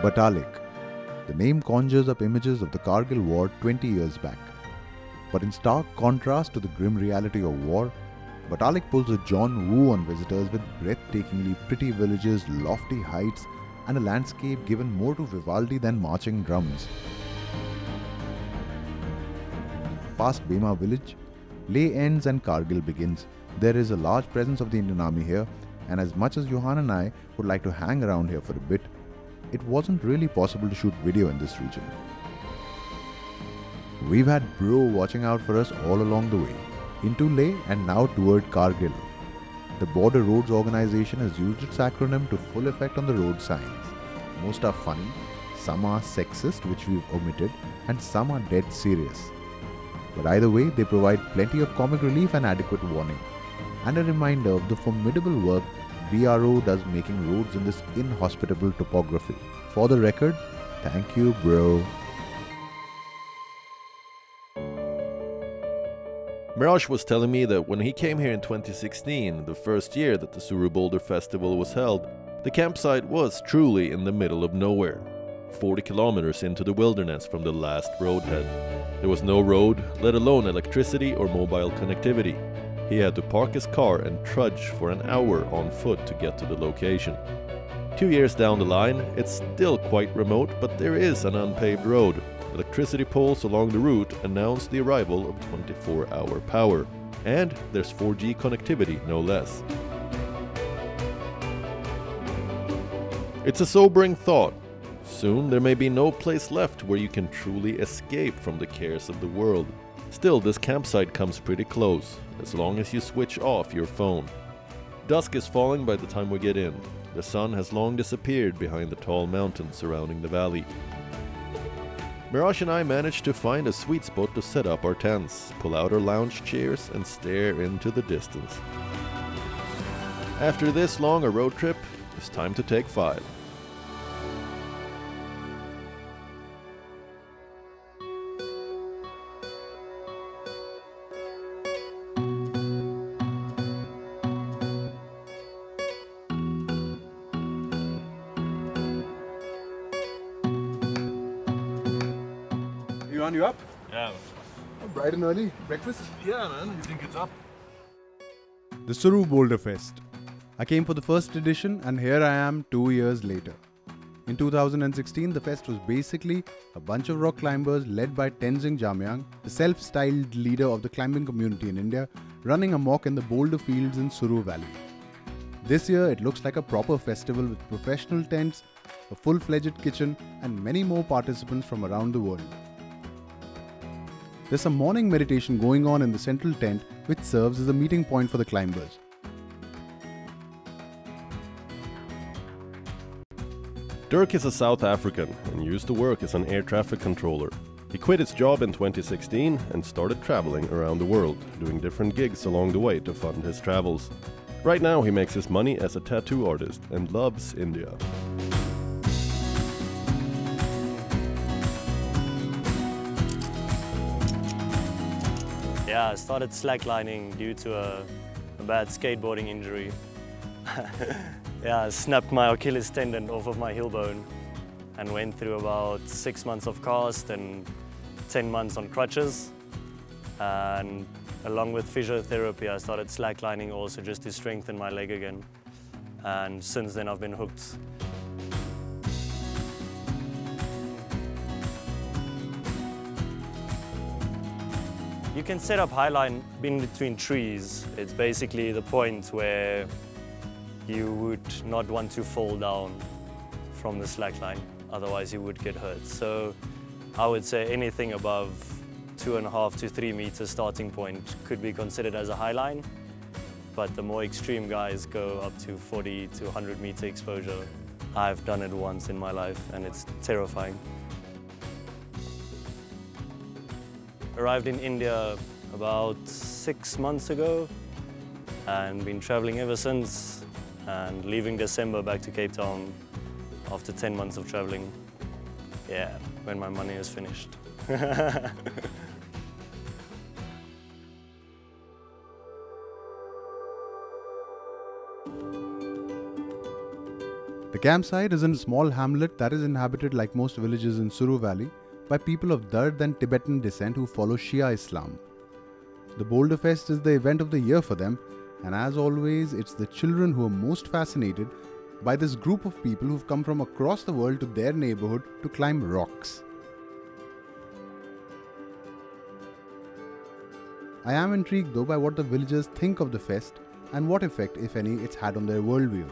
Batalik. The name conjures up images of the Kargil War 20 years back. But in stark contrast to the grim reality of war, Batalik pulls a John Woo on visitors with breathtakingly pretty villages, lofty heights, and a landscape given more to Vivaldi than marching drums. Past Bema village, Leh ends and Kargil begins. There is a large presence of the Indian Army here, and as much as Johan and I would like to hang around here for a bit, it wasn't really possible to shoot video in this region. We've had Bro watching out for us all along the way, into Leh and now toward Kargil. The Border Roads organization has used its acronym to full effect on the road signs. Most are funny, some are sexist, which we've omitted, and some are dead serious. But either way, they provide plenty of comic relief and adequate warning, and a reminder of the formidable work BRO does making roads in this inhospitable topography. For the record, thank you, bro. Meraj was telling me that when he came here in 2016, the first year that the Suru Boulder Festival was held, the campsite was truly in the middle of nowhere, 40 kilometers into the wilderness from the last roadhead. There was no road, let alone electricity or mobile connectivity. He had to park his car and trudge for an hour on foot to get to the location. 2 years down the line, it's still quite remote, but there is an unpaved road. Electricity poles along the route announce the arrival of 24-hour power. And there's 4G connectivity, no less. It's a sobering thought. Soon there may be no place left where you can truly escape from the cares of the world. Still, this campsite comes pretty close, as long as you switch off your phone. Dusk is falling by the time we get in. The sun has long disappeared behind the tall mountains surrounding the valley. Meraj and I managed to find a sweet spot to set up our tents, pull out our lounge chairs and stare into the distance. After this long a road trip, it's time to take 5. Wion, you up? Yeah. Bright and early. Breakfast? Yeah, man. You think it's up? The Suru Boulder Fest. I came for the first edition and here I am 2 years later. In 2016, the fest was basically a bunch of rock climbers led by Tenzing Jamyang, the self-styled leader of the climbing community in India, running amok in the Boulder Fields in Suru Valley. This year, it looks like a proper festival with professional tents, a full-fledged kitchen, and many more participants from around the world. There's a morning meditation going on in the central tent, which serves as a meeting point for the climbers. Dirk is a South African and used to work as an air traffic controller. He quit his job in 2016 and started traveling around the world, doing different gigs along the way to fund his travels. Right now he makes his money as a tattoo artist and loves India. Yeah, I started slacklining due to a bad skateboarding injury. Yeah, I snapped my Achilles tendon off of my heel bone and went through about 6 months of cast and 10 months on crutches. And along with physiotherapy, I started slacklining also just to strengthen my leg again. And since then, I've been hooked. You can set up highline in between trees. It's basically the point where you would not want to fall down from the slackline, otherwise you would get hurt. So I would say anything above 2.5 to 3 meters starting point could be considered as a highline, but the more extreme guys go up to 40 to 100 meter exposure. I've done it once in my life and it's terrifying. Arrived in India about 6 months ago and been traveling ever since, and leaving December back to Cape Town after 10 months of traveling. Yeah, when my money is finished. The campsite is in a small hamlet that is inhabited, like most villages in Suru Valley, by people of Dard and Tibetan descent who follow Shia Islam. The Boulder Fest is the event of the year for them, and as always, it's the children who are most fascinated by this group of people who've come from across the world to their neighborhood to climb rocks. I am intrigued though by what the villagers think of the fest and what effect, if any, it's had on their worldview.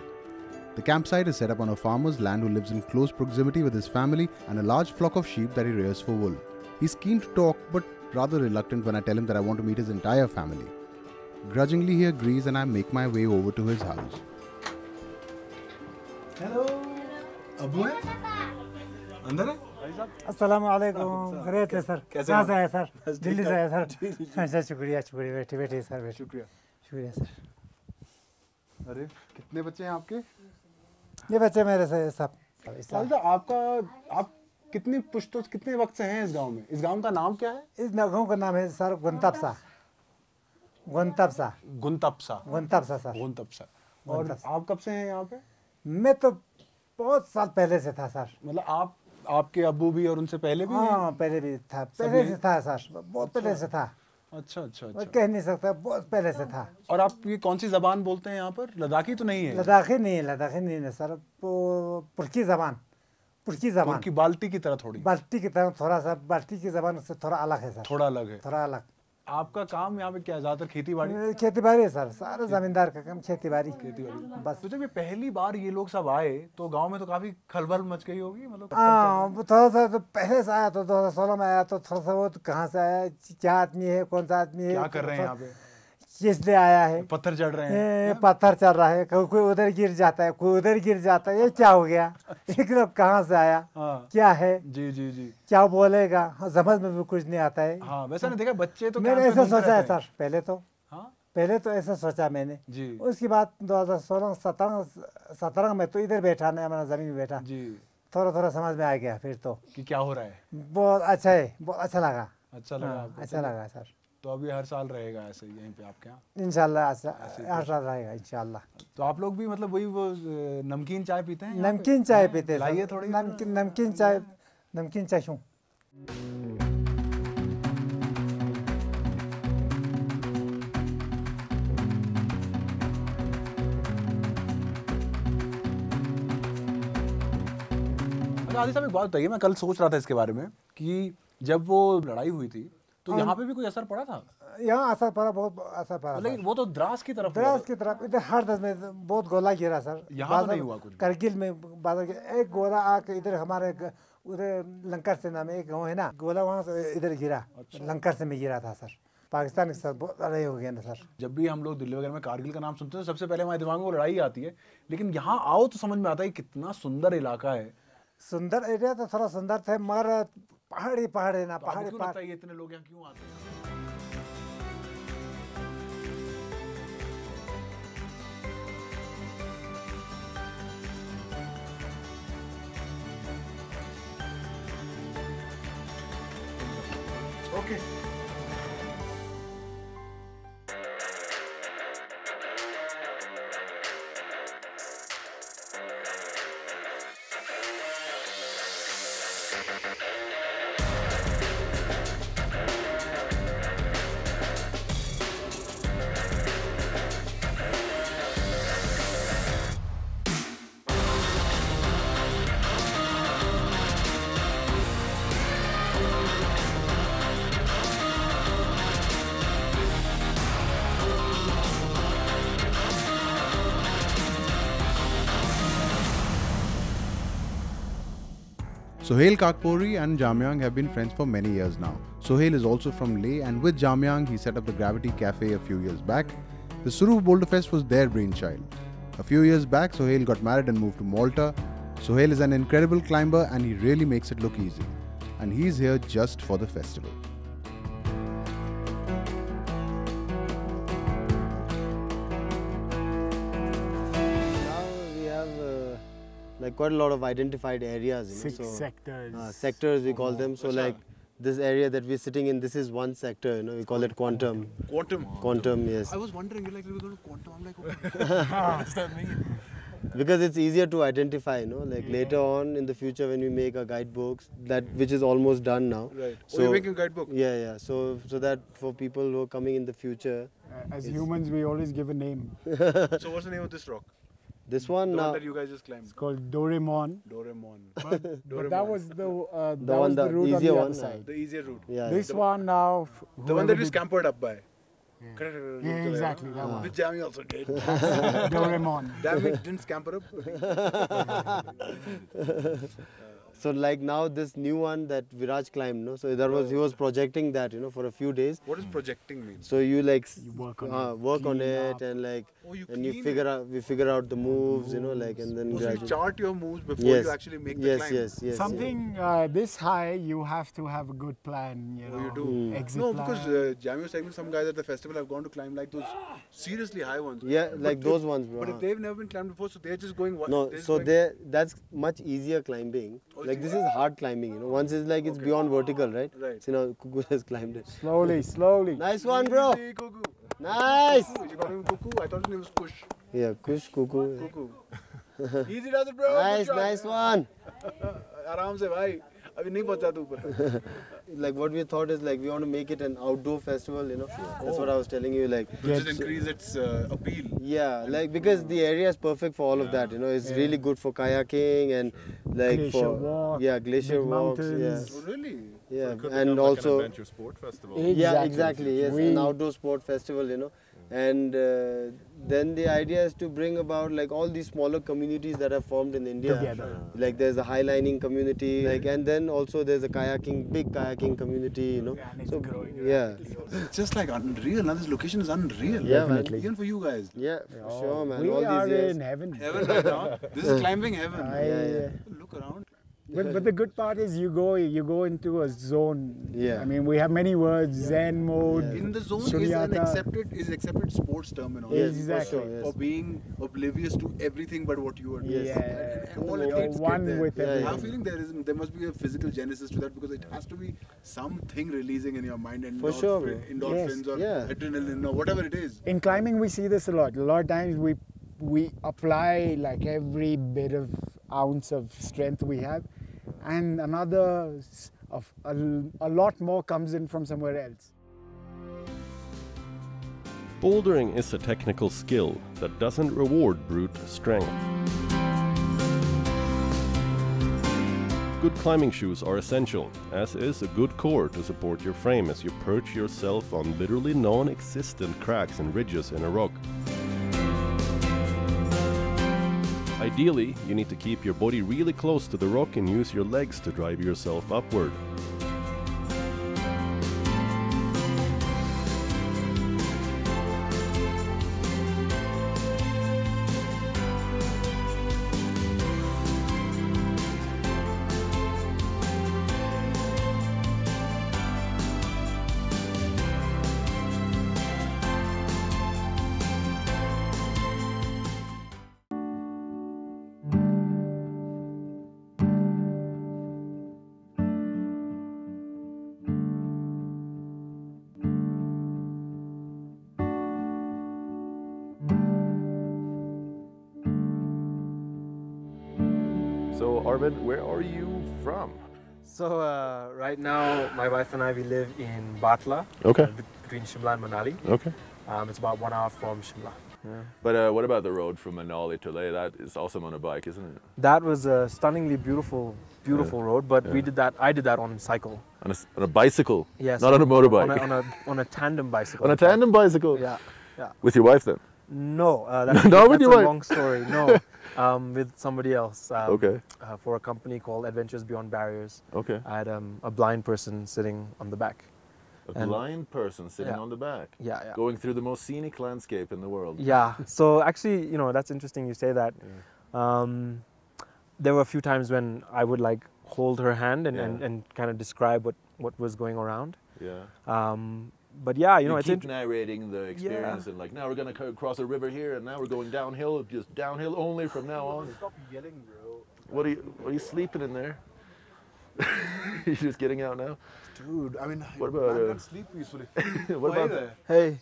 The campsite is set up on a farmer's land who lives in close proximity with his family and a large flock of sheep that he rears for wool. He's keen to talk but rather reluctant when I tell him that I want to meet his entire family. Grudgingly he agrees and I make my way over to his house. Hello. Abu है? अंदर है? अस्सलाम वालेकुम। Great है sir. कहाँ से आए sir? Delhi से आए सर। अच्छा शुक्रिया शुक्रिया बैठिए सर बैठिए। शुक्रिया सर। अरे कितने बच्चे हैं आपके? ये बच्चे मेरे से सब। आप कितने वक्त से हैं इस गांव में? इस गांव का नाम क्या है? इस गांव का नाम है सर गुंतपसा सर। और आप कब से हैं यहाँ पे? मैं तो बहुत साल पहले से था सर। मतलब आपके अब्बू भी और उनसे पहले भी? हाँ पहले भी था, पहले से था सर, बहुत पहले से था। अच्छा। कह नहीं सकता, बहुत पहले से था। और आप ये कौन सी जबान बोलते हैं यहाँ पर? लद्दाखी तो नहीं है? लद्दाखी नहीं है सर, पुरकी जबान की बाल्टी की तरह थोड़ा सा बाल्टी की जबान उससे थोड़ा अलग है सर। थोड़ा अलग। आपका काम यहाँ पे क्या है? ज्यादातर खेती बाड़ी है सर, सारे जमींदार का काम खेती बाड़ी बस। तो जब ये पहली बार ये लोग सब आए तो गांव में तो काफी खलबल मच गई होगी? मतलब हाँ थोड़ा सा तो पहले से आया तो 2016 में आया तो थोड़ा सा वो तो कहाँ से आया, क्या आदमी है, कौन सा आदमी है, क्या कर रहे हैं यहाँ पे, किस लिए आया है, पत्थर चढ़ रहे हैं, पत्थर चल रहा है, कोई उधर गिर जाता है, कोई उधर गिर जाता है, ये क्या हो गया, एक लोग कहाँ से आया, क्या है, जी क्या बोलेगा, समझ में भी कुछ नहीं आता है। हाँ वैसा नहीं देखा बच्चे तो मैंने ऐसा सोचा है सर, पहले तो ऐसा सोचा मैंने जी। उसके बाद 2016-17 में तो इधर बैठा नहीं, हमारा जमीन में बैठा जी, थोड़ा समझ में आ गया फिर तो कि क्या हो रहा है। बहुत अच्छा है, बहुत अच्छा लगा सर। तो अभी हर साल रहेगा ऐसे यहीं पे आपके यहाँ? इंशाल्लाह हर साल रहेगा इंशाल्लाह। तो आप लोग भी मतलब वही वो नमकीन चाय पीते हैं? नमकीन चाय पीते हैं, लाइए थोड़ी नमकीन चाय शूं। आदि साहब एक बात बताइए, मैं कल सोच रहा था इसके बारे में कि जब वो लड़ाई हुई थी तो यहाँ पे भी कोई असर पड़ा था? यहाँ असर पड़ा, बहुत असर पड़ा। लेकिन वो तो द्रास की तरफ इधर हर दस में बहुत गोला गिरा सर। यहाँ तो नहीं हुआ कुछ? करगिल में बादल एक गोला आके इधर हमारे उधर लंकर से नाम एक गाँव है ना, गोला वहाँ से इधर गिरा। लंकर से में गिरा था सर। पाकिस्तान के साथ बहुत लड़ाई हो गया ना सर। जब भी हम लोग दिल्ली वगैरह में कारगिल का नाम सुनते हैं तो सबसे पहले हमारे दिमाग में वो लड़ाई आती है, लेकिन यहाँ आओ तो समझ में आता है कितना सुंदर इलाका है। सुंदर एरिया तो थोड़ा सुंदर थे मगर पहाड़ है ना, पहाड़। इतने लोग यहाँ क्यों आते हैं? Okay Sohail Kakpori and Jamyang have been friends for many years now. Sohail is also from Leh, and with Jamyang he set up the Gravity Cafe a few years back. The Suru Boulder Fest was their brainchild. A few years back, Sohail got married and moved to Malta. Sohail is an incredible climber and he really makes it look easy. And he's here just for the festival. Like quite a lot of identified areas, you know. Sectors. Sectors we call them. So like this area that we're sitting in, this is one sector, you know, we call it quantum. Quantum? Quantum, yes. I was wondering, you're like, we're going to quantum. I'm like, what does that mean? because it's easier to identify, you know, like later on in the future when we make our guidebooks, that which is almost done now. Right. So you're making a guidebook? Yeah, yeah. So that for people who are coming in the future. As humans, we always give a name. So what's the name of this rock? This one The now. one that you guys just climbed. It's called Doraemon. Doraemon. But that was the route the on the easier other one. side. The easier route. Yeah. This one now. The one that you scampered up by. Yeah, exactly. That one. Which Jamie also did. Doraemon. Damn it, didn't scamper up. So like now this new one that Viraj climbed, no? So that was he was projecting that, you know, for a few days. What does projecting mean? So you like work work on clean it up. and like you and you clean figure out we figure out the moves, you know, like and then So you gradually. chart your moves before Yes. you actually make the Yes, climb. yes. Something this high, you have to have a good plan. You know, Oh, you do? exit No, plan. because Jamie was saying some guys at the festival have gone to climb like those seriously high ones. Yeah, But like if- those ones, bro. But if they've never been climbed before, so they're just going. No, they're just so going- that's much easier climbing. Oh, Like it's this is hard climbing, you know. Once it's like it's beyond vertical, right? Right. So now Kuku has climbed it. Slowly. Nice one, bro. Easy, Cuckoo. Nice. Cuckoo. You got him Cuckoo? I thought his name was Kush. Yeah, Kush Kuku. Cuckoo. Easy does it, bro. Good Nice, job. nice one. आराम से भाई. अभी नहीं पहुंचा तू ऊपर. Like what we thought is like we want to make it an outdoor festival, you know. That's what I was telling you, like. To just increase its appeal. Yeah, like because the area is perfect for all of that, you know. It's really good for kayaking and like Glacier for walk, glacier big walks, mountains. Oh, really? yeah, Could and become like also an adventure sport festival. yeah, exactly, yes, We- an outdoor sport festival, you know. And then the idea is to bring about like all these smaller communities that have formed in India. Together. Like there's a highlining community, like, and then also there's a big kayaking community, you know. And it's So growing yeah, It's just like unreal. Now this location is unreal. Yeah, man. Definitely. Even for you guys. yeah, for sure, man. We all are these years. in heaven. Heaven right now. This is climbing heaven. Yeah. Look around. But the good part is you go into a zone. Yeah. I mean, we have many words: Zen mode. In the zone Shunyata. is accepted sports terminology. Yes, Exactly. for sure, yes. For being oblivious to everything but what you are doing. Yes. Yeah. And all You're it takes to one get there. with Yeah, everything. I have a feeling there must be a physical genesis to that because it has to be something releasing in your mind and For sure, bro. endorphins or Yeah. adrenaline or whatever it is. In climbing, we see this a lot. A lot of times we apply like every bit of ounce of strength we have, and a lot more comes in from somewhere else. Bouldering is a technical skill that doesn't reward brute strength. Good climbing shoes are essential, as is a good core to support your frame as you perch yourself on literally non-existent cracks and ridges in a rock. Ideally, you need to keep your body really close to the rock and use your legs to drive yourself upward. So Arvid, where are you from? So right now, my wife and I, we live in Batla, Okay. between Shimla and Manali. Okay. It's about 1 hour from Shimla. But what about the road from Manali to Leh? That is awesome on a bike, isn't it? That was a stunningly beautiful road, but I did that on cycle. On a bicycle? Yes. Not on a motorbike? On a tandem bicycle. On a tandem bicycle? Yeah. With your wife then? No, Not with that's your a wife? long story. No, with somebody else. Okay. For a company called Adventures Beyond Barriers. Okay. I had a blind person sitting on the back. A blind person sitting Yeah. on the back. Yeah. Going through the most scenic landscape in the world. Yeah. So actually, that's interesting you say that. There were a few times when I would like hold her hand and kind of describe what was going around. Yeah. But yeah, You it's keep narrating the experience and like, now we're going to cross a river here and now we're going downhill, just downhill only from now on. Stop yelling, bro. What are you sleeping in there? You're just getting out now? Dude, I mean, What about, man can't sleep peacefully. What about there? Hey,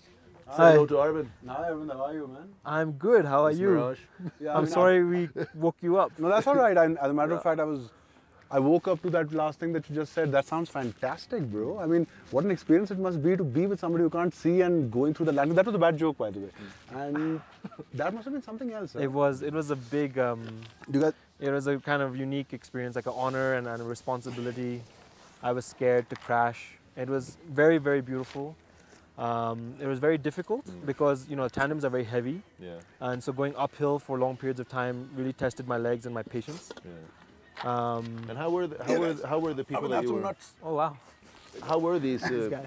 Say hello to Arvind. Hi, Arvind. How are you, man? I'm good. How are It's you? Meraj. Yeah, I'm sorry we woke you up. No, that's all right. As a matter of fact, I woke up to that last thing that you just said. That sounds fantastic, bro. I mean, what an experience it must be to be with somebody who can't see and going through the language. That was a bad joke, by the way. And that must have been something else. It was a big, it was a kind of unique experience, like an honor and a responsibility. I was scared to crash. It was very, very beautiful. It was very difficult because, you know, tandems are very heavy. Yeah. And so going uphill for long periods of time really tested my legs and my patience. Yeah. And how were the people that you were? Oh wow! How were these?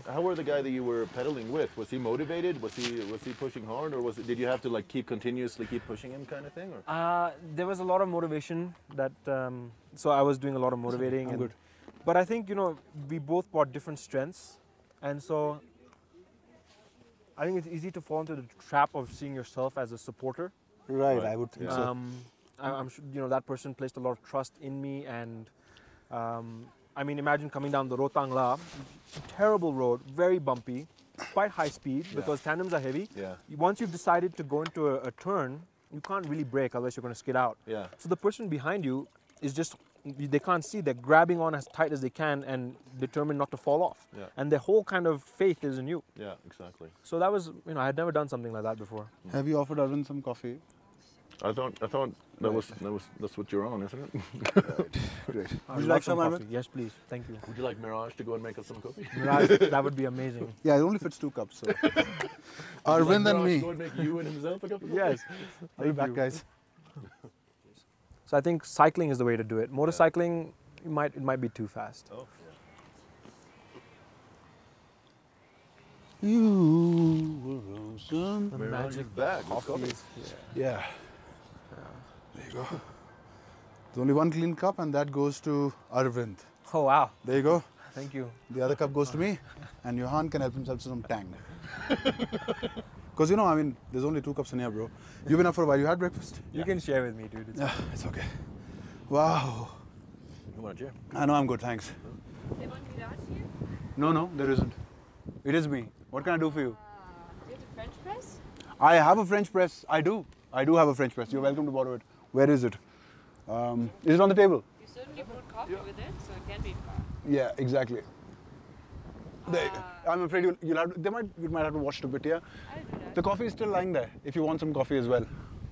How were the guy that you were pedaling with? Was he motivated? Was he pushing hard, or did you have to like continuously keep pushing him, kind of thing? Or? There was a lot of motivation that. So I was doing a lot of motivating. But I think, you know, we both brought different strengths, and so I think it's easy to fall into the trap of seeing yourself as a supporter. Right, I would think so. I'm sure, you know, that person placed a lot of trust in me, and I mean, imagine coming down the Rotang La, terrible road, very bumpy, quite high speed because tandems are heavy. Yeah. Once you've decided to go into a turn, you can't really brake, otherwise you're going to skid out. Yeah. So the person behind you is just, they can't see, they're grabbing on as tight as they can and determined not to fall off. Yeah. And their whole kind of faith is in you. Yeah, exactly. So that was, you know, I had never done something like that before. Have you offered Arvind some coffee? I thought that's what you're on, isn't it? Great. Would you like some coffee? Yes, please. Thank you. Would you like Meraj to go and make us some coffee? Miraj, that would be amazing. Yeah, it only fits 2 cups. So. Arvind and me. Go and make you and himself a cup of coffee? Yes. I'll be back, guys. So I think cycling is the way to do it. Motorcycling, it might be too fast. Oh, You were awesome. The magic bag of coffee. Yeah. There you go. There's only 1 clean cup, and that goes to Arvind. Oh wow. There you go. Thank you. The other cup goes to me, and Johan can help himself to some tang. Because, you know, I mean, there's only 2 cups in here, bro. You've been up for a while. You had breakfast? You can share with me, dude. It's Yeah, it's okay. Wow. You want a chair? I know, I'm good, thanks. They want Miraj here? No, there isn't. It is me. What can I do for you? Do you have a French press? I have a French press. I do have a French press. You're welcome to borrow it. Where is it? Is it on the table? You certainly brought coffee with it, so it can be far. Yeah, exactly. I'm afraid you'll have to, you might have to watch it a bit, yeah? I'll do that. The coffee is still lying there, if you want some coffee as well.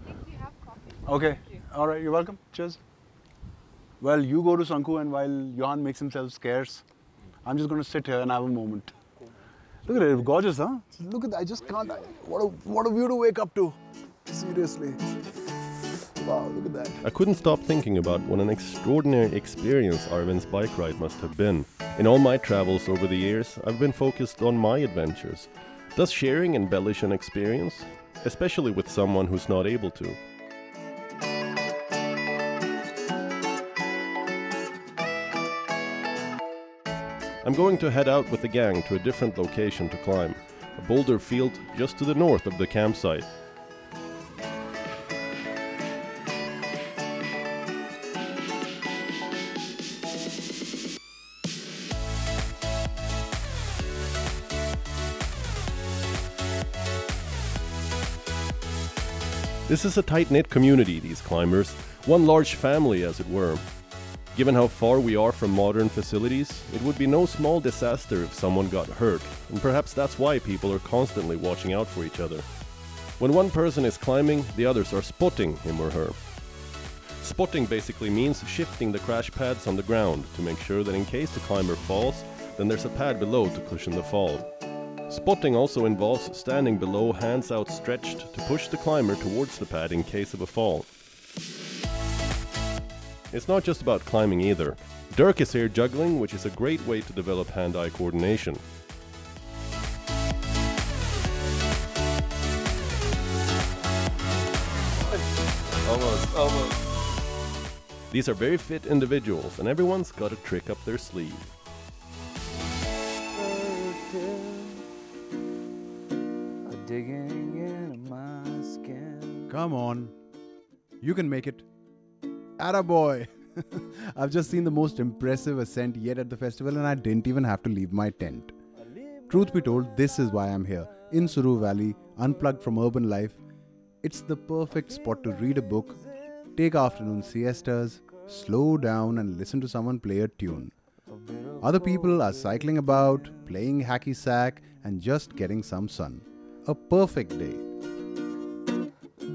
I think we have coffee. Okay. Thank you. All right, you're welcome. Cheers. Well, you go to Sanku, and while Johan makes himself scarce, I'm just going to sit here and have a moment. Look at it, gorgeous, huh? Look at that, I just can't. What a view to wake up to. Seriously. Wow, look at that. I couldn't stop thinking about what an extraordinary experience Arvind's bike ride must have been. In all my travels over the years, I've been focused on my adventures. Does sharing embellish an experience? Especially with someone who's not able to. I'm going to head out with the gang to a different location to climb, a Boulder Field just to the north of the campsite. This is a tight-knit community, these climbers, one large family as it were. Given how far we are from modern facilities, it would be no small disaster if someone got hurt, and perhaps that's why people are constantly watching out for each other. When one person is climbing, the others are spotting him or her. Spotting basically means shifting the crash pads on the ground to make sure that in case the climber falls, then there's a pad below to cushion the fall. Spotting also involves standing below, hands outstretched to push the climber towards the pad in case of a fall. It's not just about climbing either. Dirk is here juggling, which is a great way to develop hand-eye coordination. Almost. These are very fit individuals, and everyone's got a trick up their sleeve. Come on. You can make it. Attaboy! I've just seen the most impressive ascent yet at the festival, and I didn't even have to leave my tent. Truth be told, this is why I'm here. in Suru Valley, unplugged from urban life, it's the perfect spot to read a book, take afternoon siestas, slow down and listen to someone play a tune. Other people are cycling about, playing hacky sack and just getting some sun. A perfect day.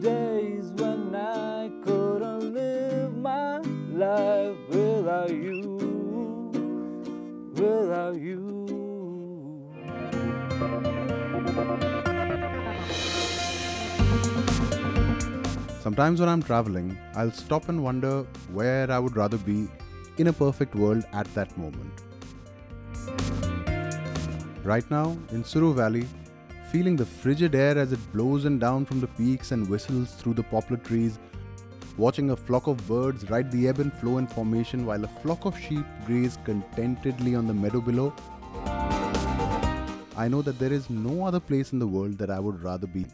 Days when I couldn't live my life without you, without you. Sometimes when I'm traveling, I'll stop and wonder where I would rather be in a perfect world at that moment. Right now, in Suru Valley, feeling the frigid air as it blows in down from the peaks and whistles through the poplar trees, watching a flock of birds ride the ebb and flow in formation while a flock of sheep graze contentedly on the meadow below, I know that there is no other place in the world that I would rather be.